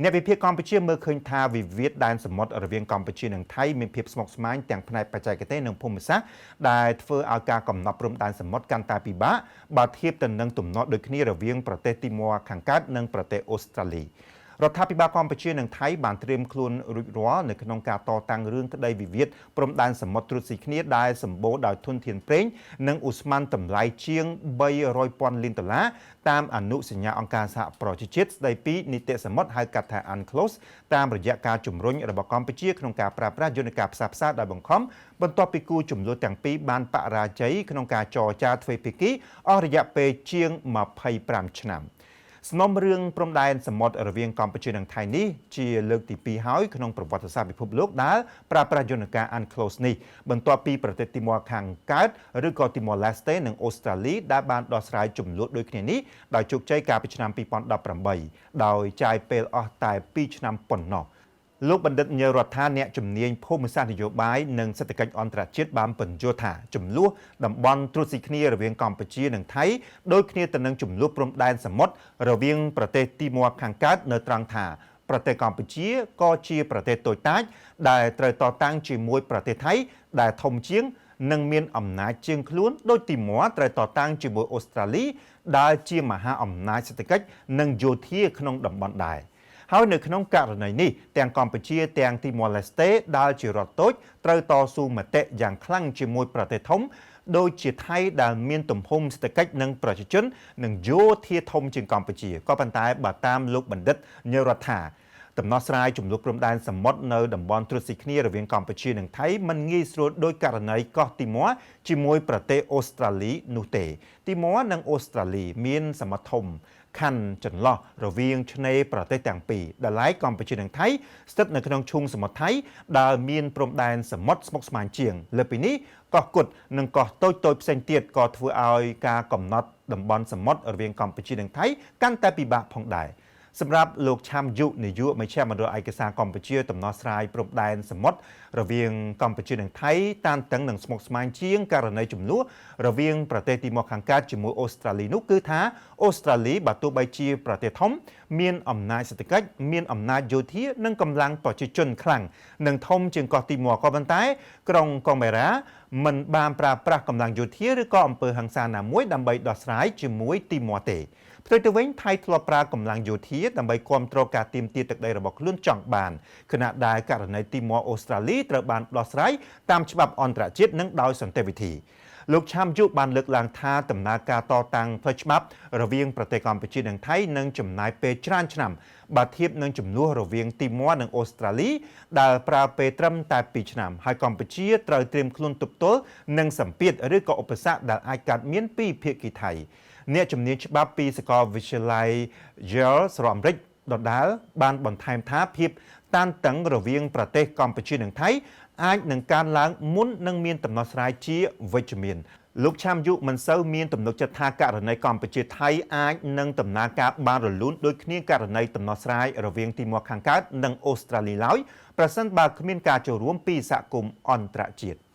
អ្នកវិភាគកម្ពុជាមើលឃើញថាវិវាទដែនសមុទ្ររវាងកម្ពុជានិងថៃមានភាពស្មុគស្មាញទាំងផ្នែកបច្ចេកទេសនិងភូមិសាស្ត្រដែលធ្វើឲ្យការកំណត់ព្រំដែនសមុទ្រកាន់តែពិបាកបើធៀបទៅនឹងទំនាស់ដូចគ្នារវាងប្រទេសទីម៉ូខាងកើតនិងប្រទេសអូស្ត្រាលីរដ្ឋាភិបាលកម្ពុជានិងថៃបានត្រៀមខ្លួនរួចរាល់នៅក្នុងការតតាំងរឿងក្តីវិវាទព្រំដែនសមុទ្រទ្រុឌស៊ីគ្នាដែលសម្បូរដោយធនធានប្រេងនិងឧស្ម័នតម្លៃជាង$300,000 លានតាមអនុសញ្ញាអង្គការសហប្រជាជាតិស្តីពីនីតិសមុទ្រហៅកាត់ថា UNCLOS តាមរយៈការជំរុញរបស់កម្ពុជាក្នុងការប្រើប្រាស់យន្តការផ្សះផ្សាដោយបង្ខំបន្ទាប់ពីគូជំនួសទាំងពីរបានបរាជ័យក្នុងការចរចាទ្វេភាគីអស់រយៈពេលជាង25 ឆ្នាំសំណុំរឿងព្រំដែនសមុទ្ររវាងកម្ពុជានិងថៃនេះជាលើកទី2ហើយក្នុងប្រវត្តិសាស្ត្រពិភពលោកដែលប្រើប្រាស់យន្តការ UNCLOS នេះបន្ទាប់ពីប្រទេសទីម៉ូខាងកើតឬក៏ទីម៉ូឡេស្តេនិងអូស្ត្រាលីដែលបានដោះស្រាយជម្លោះដូចគ្នានេះដោយជោគជ័យកាលពីឆ្នាំ2018ដោយចាយពេលអស់តែ2ឆ្នាំប៉ុណ្ណោះលោកបណ្ឌិតញើរដ្ឋាអ្នកជំនាញភូមិសាស្ត្រនយោបាយនិងសេដ្ឋកិច្ចអន្តរជាតិបានបញ្យល់ថាចំនួនតំបន់ទ្រុឌស៊ីគ្នារវាងកម្ពុជានិងថៃដូចគ្នាទៅនឹងចំនួនព្រំដែនសមុទ្ររវាងប្រទេសទីម៉ូខាងកើតនៅត្រង់ថាប្រទេសកម្ពុជាក៏ជាប្រទេសតូចតាចដែលត្រូវតតាំងជាមួយប្រទេសថៃដែលធំជាងនិងមានអំណាចជាងខ្លួនដោយទីម៉ូត្រូវតតាំងជាមួយអូស្ត្រាលីដែលជាមហាអំណាចសេដ្ឋកិច្ចនិងយោធាក្នុងតំបន់ដែរហើយនៅក្នុងករណីនេះទាំងកម្ពុជាទាំងទីម៉ូឡេស្តេដែលជារដ្ឋតូចត្រូវតស៊ូមតិយ៉ាងខ្លាំងជាមួយប្រទេសធំដូចជាថៃដែលមានទំហំសេដ្ឋកិច្ចនិងប្រជាជននិងយោធាធំជាងកម្ពុជាក៏ប៉ុន្តែបើតាមលោកបណ្ឌិតញើរដ្ឋាដំណោះស្រាយចំនួនព្រំដែនសមុទ្រនៅតំបន់ទ្រុឌស៊ីគ្នារវាងកម្ពុជានិងថៃមិនងាយស្រួលដោយករណីកោះទីម៉ូជាមួយប្រទេសអូស្ត្រាលីនោះទេទីម៉ូនិងអូស្ត្រាលីមានសមុទ្រធំខណ្ឌចន្លោះរវាងឆ្នេរប្រទេសទាំងពីរដែលឡែកកម្ពុជានិងថៃស្ថិតនៅក្នុងឈូងសមុទ្រថៃដែលមានព្រំដែនសមុទ្រស្មុគស្មាញជាងលើពីនេះកោះគុតនិងកោះតូចៗផ្សេងទៀតក៏ធ្វើឲ្យការកំណត់តំបន់សមុទ្ររវាងកម្ពុជានិងថៃកាន់តែពិបាកផងដែរសម្រាប់លោកឆាំយុនាយកមជ្ឈមណ្ឌលឯកសារកម្ពុជាដំណោះស្រាយព្រំដែនសមុទ្ររវាងកម្ពុជានិងថៃតានតឹងនិងស្មុគស្មាញជាងករណីចំនួនរវាងប្រទេសទីម៉ូខាងកើតជាមួយអូស្ត្រាលីនោះគឺថាអូស្ត្រាលីបើទោះបីជាប្រទេសធំមានអំណាចសេដ្ឋកិច្ចមានអំណាចយោធានិងកម្លាំងប្រជាជនខ្លាំងនិងធំជាងកោះទីម៉ូក៏ប៉ុន្តែក្រុងកុងមេរ៉ាមិនបានប្រើប្រាស់កម្លាំងយោធាឬក៏អំពើហិង្សាណាមួយដើម្បីដោះស្រាយជាមួយទីម៉ូទេផ្ទុយទៅវិញថៃធ្លាប់ប្រើកម្លាំងយោធាដើម្បីគ្រប់គ្រងការទាមទារទឹកដីរបស់ខ្លួនចង់បានខណៈដែលករណីទីម៉ូអូស្ត្រាលីត្រូវបានដោះស្រាយតាមច្បាប់អន្តរជាតិនិងដោយសន្តិវិធីលោកឆាំយុបានលើកឡើងថាដំណើរការតតាំងផ្លូវច្បាប់រវាងប្រទេសកម្ពុជានិងថៃនឹងចំណាយពេលច្រើនឆ្នាំបើធៀបនឹងចំនួនរវាងទីម៉ូនិងអូស្ត្រាលីដែលប្រើពេលត្រឹមតែ2ឆ្នាំហើយកម្ពុជាត្រូវត្រៀមខ្លួនទប់ទល់នឹងសម្ពាធឬក៏ឧបសគ្គដែលអាចកើតមានពីភាគីថៃអ្នកជំនាញច្បាប់ពីសាកលវិទ្យាល័យ Yale សហរដ្ឋអាមេរិកដដែលបានបន្ថែមថាភាពតានតឹងរវាងប្រទេសកម្ពុជានិងថៃអាចនឹងកើនឡើងមុននឹងមានដំណោះស្រាយជាវិជ្ជមានលោកឆាំយុមិនសូវមានទំនុកចិត្តថាករណីកម្ពុជាថៃអាចនឹងដំណើរការបានរលូនដូចគ្នាករណីដំណោះស្រាយរវាងទីម៉ូខាងកើតនិងអូស្ត្រាលីឡើយប្រសិនបើគ្មានការចូលរួមពីសហគមន៍អន្តរជាតិ